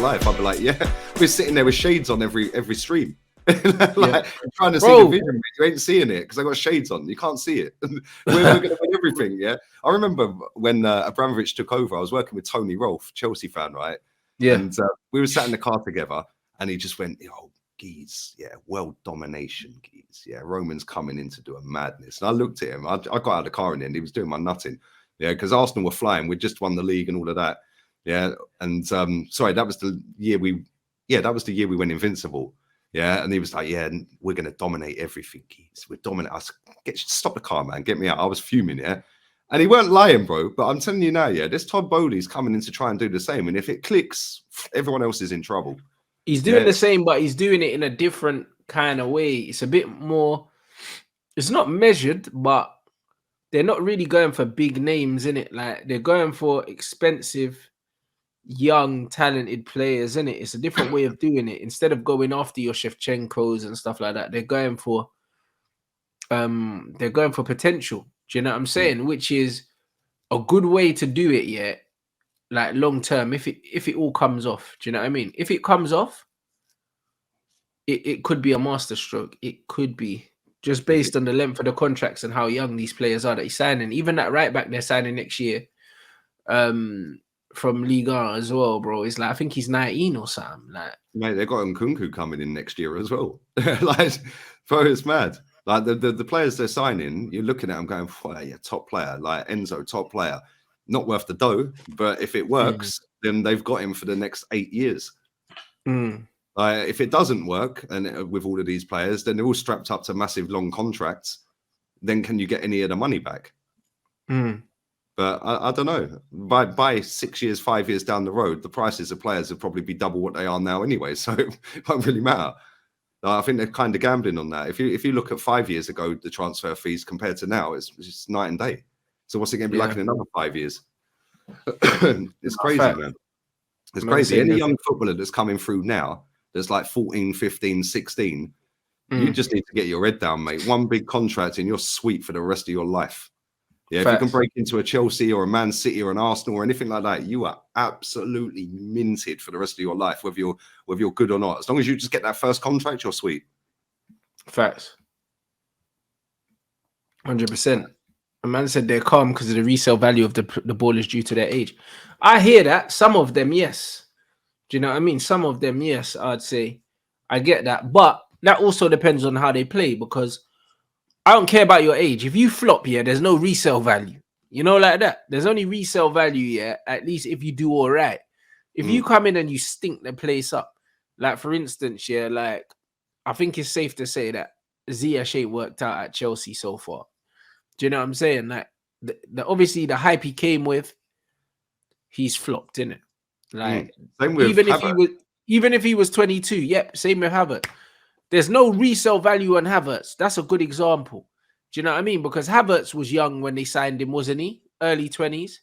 life, I'd be like, yeah, we're sitting there with shades on every stream. Trying to see the vision, but you ain't seeing it because I got shades on. You can't see it. we're going to win everything. Yeah, I remember when Abramovich took over. I was working with Tony Rolfe, Chelsea fan, right? Yeah, and we were sat in the car together, and he just went, "Oh, geez, yeah, world domination, geez, yeah, Roman's coming in to do a madness." And I looked at him. I got out of the car in the end. He was doing my nutting, yeah, because Arsenal were flying. We'd just won the league and all of that, yeah. And sorry, that was the year we went invincible. Yeah, and he was like, "Yeah, we're going to dominate everything. We're dominant." I said, "Stop the car, man. Get me out." I was fuming, yeah. And he weren't lying, bro. But I'm telling you now, yeah, this Todd Bowley's coming in to try and do the same. And if it clicks, everyone else is in trouble. He's doing the same, but he's doing it in a different kind of way. It's a bit more, it's not measured, but they're not really going for big names, in it. Like, they're going for expensive, young, talented players, in it. It's a different way of doing it. Instead of going after your Shevchenkos and stuff like that, they're going for potential. Do you know what I'm saying? Which is a good way to do it, yeah. Like, long term, if it all comes off. Do you know what I mean? If it comes off, it could be a masterstroke. It could be, just based on the length of the contracts and how young these players are that he's signing. Even that right back they're signing next year, from Liga as well, bro. It's like, I think he's 19 or something. Like, mate, they got Nkunku coming in next year as well. Like, bro, it's mad. Like, the players they're signing, you're looking at them going, "Wow, yeah, top player." Like Enzo, top player, not worth the dough, but if it works, then they've got him for the next 8 years. If it doesn't work, and with all of these players, then they're all strapped up to massive long contracts. Then can you get any of the money back? But I don't know. By 6 years, 5 years down the road, the prices of players will probably be double what they are now anyway. So it won't really matter. I think they're kind of gambling on that. If you look at 5 years ago, the transfer fees compared to now, it's just night and day. So what's it going to be like in another 5 years? It's crazy, man. It's crazy. Any young footballer that's coming through now, that's like 14, 15, 16, you just need to get your head down, mate. One big contract and you're sweet for the rest of your life. Yeah, if you can break into a Chelsea or a Man City or an Arsenal or anything like that, you are absolutely minted for the rest of your life, whether you're good or not. As long as you just get that first contract, you're sweet. Facts. 100%. A man said they're calm because of the resale value of the ball is due to their age. I hear that. Some of them, yes. Do you know what I mean? Some of them, yes, I'd say. I get that. But that also depends on how they play, because I don't care about your age. If you flop, yeah, there's no resale value. You know, like that. There's only resale value, yeah, at least if you do all right. If you come in and you stink the place up, like, for instance, yeah, like, I think it's safe to say that Ziyech ain't worked out at Chelsea so far. Do you know what I'm saying? Like, obviously the hype he came with, he's flopped, innit? Like, even if he was 22, yep, same with Havertz. There's no resale value on Havertz. That's a good example. Do you know what I mean? Because Havertz was young when they signed him, wasn't he? Early 20s.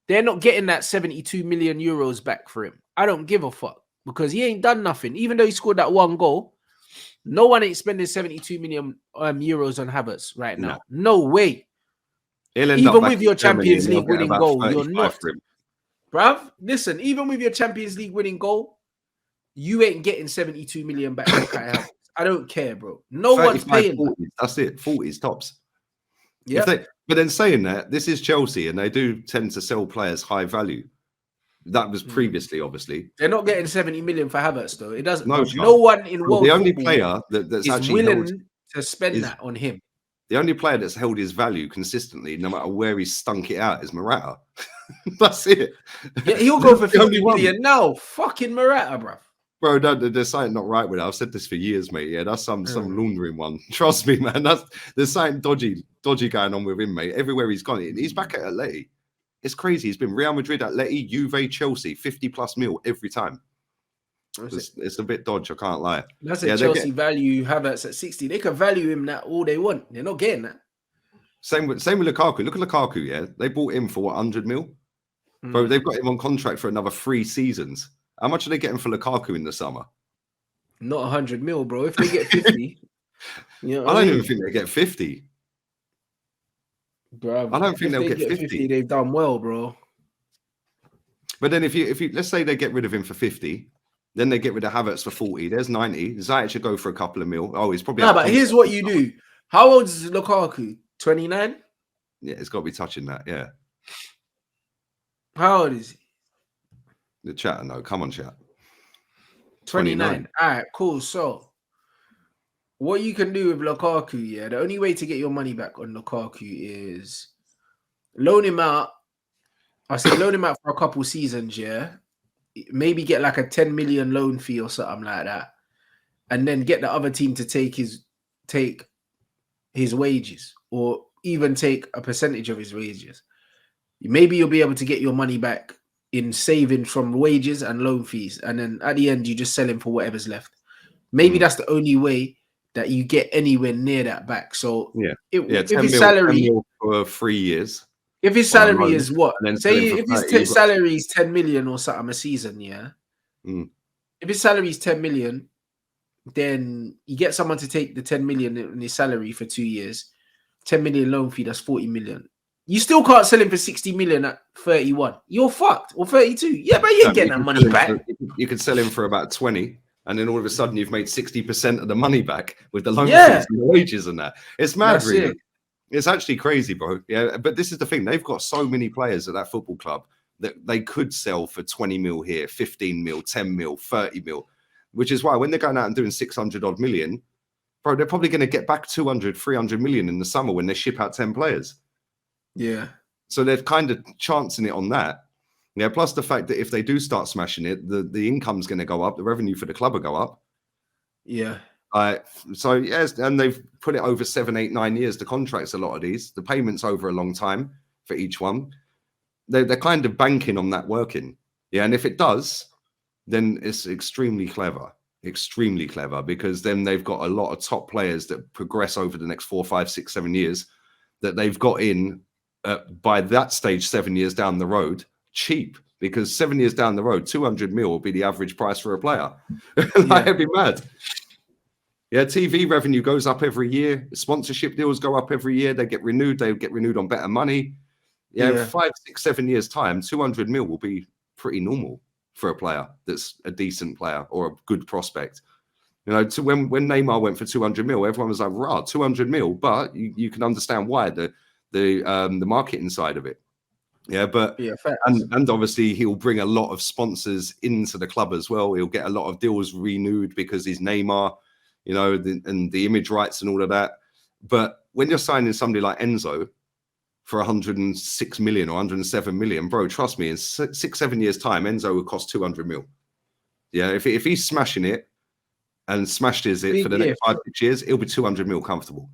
They're not getting that 72 million euros back for him. I don't give a fuck, because he ain't done nothing. Even though he scored that one goal, no one ain't spending 72 million euros on Havertz right now. No way. Even with your Champions League winning goal, you're not. Bruv, listen, even with your Champions League winning goal, you ain't getting 72 million back for Kai Havertz. I don't care, bro. No one's paying 40s, that's it. 40s tops. Yeah. But then saying that, this is Chelsea, and they do tend to sell players high value. That was previously, obviously. They're not getting 70 million for Havertz, though. It doesn't. No one in world the only player that's is actually willing to spend that on him. The only player that's held his value consistently, no matter where he's stunk it out, is Morata. That's it. Yeah, he'll go for 50 million now. Fucking Morata, bro. Bro, there's something not right with it. I've said this for years, mate. Yeah, that's some laundering one. Trust me, man. There's something dodgy going on with him, mate. Everywhere he's gone, he's back at Atleti. It's crazy. He's been Real Madrid, Atleti, Juve, Chelsea, 50+ mil every time. It's a bit dodge, I can't lie. That's a Chelsea value. Havertz at 60. They can value him that all they want. They're not getting that. Same with Lukaku. Look at Lukaku, yeah. They bought him for what, 100 mil? Bro, they've got him on contract for another 3 seasons. How much are they getting for Lukaku in the summer? Not 100 mil, bro. If they get 50, you know I don't even think they get 50. Bro, I don't think they'll get 50. They've done well, bro. But then if you let's say they get rid of him for 50, then they get rid of Havertz for 40. There's 90. Ziyech should go for a couple of mil. Oh, he's probably No, but here's what you do. How old is Lukaku? 29? Yeah, it's got to be touching that. Yeah. How old is he? The chat, no, come on, chat. 29. All right, cool. So what you can do with Lukaku, yeah, the only way to get your money back on Lukaku is loan him out. I say loan him out for a couple seasons, yeah. Maybe get like a 10 million loan fee or something like that, and then get the other team to take his wages, or even take a percentage of his wages. Maybe you'll be able to get your money back in saving from wages and loan fees, and then at the end you just sell him for whatever's left. Maybe that's the only way that you get anywhere near that back. So if his salary for 3 years. If his salary is what? Say if his salary is 10 million or something a season, yeah. If his salary is 10 million, then you get someone to take the 10 million in his salary for 2 years. 10 million loan fee, that's 40 million. You still can't sell him for 60 million at 31. You're fucked. Or 32. Yeah, but you ain't getting that money back. You could sell him for about 20, and then all of a sudden you've made 60% of the money back with the loan fees and the wages and that. It's mad, really. It's actually crazy, bro. Yeah, but this is the thing. They've got so many players at that football club that they could sell for 20 mil here, 15 mil, 10 mil, 30 mil, which is why when they're going out and doing 600 odd million, bro, they're probably going to get back 200, 300 million in the summer when they ship out 10 players. Yeah. So they're kind of chancing it on that. Yeah. Plus the fact that if they do start smashing it, the income's going to go up. The revenue for the club will go up. Yeah. So yes, and they've put it over 7, 8, 9 years. The contracts, a lot of these, the payments over a long time for each one. They're kind of banking on that working. Yeah. And if it does, then it's extremely clever, because then they've got a lot of top players that progress over the next 4, 5, 6, 7 years that they've got in by that stage 7 years down the road cheap, because 7 years down the road 200 mil will be the average price for a player. That'd be mad. Yeah, TV revenue goes up every year. Sponsorship deals go up every year. They get renewed. They get renewed on better money. Yeah, 5, 6, 7 years time, 200 mil will be pretty normal for a player that's a decent player or a good prospect. You know, to when Neymar went for 200 mil, everyone was like, "Rah, 200 mil," but you can understand why the marketing side of it. Yeah, but and obviously he'll bring a lot of sponsors into the club as well. He'll get a lot of deals renewed because he's Neymar, you know, and the image rights and all of that. But when you're signing somebody like Enzo for 106 million or 107 million, bro, trust me, in 6, 7 years time, Enzo will cost 200 mil. Yeah, if he's smashing it and smashed it for the next 5, 6 years, it'll be 200 mil comfortable.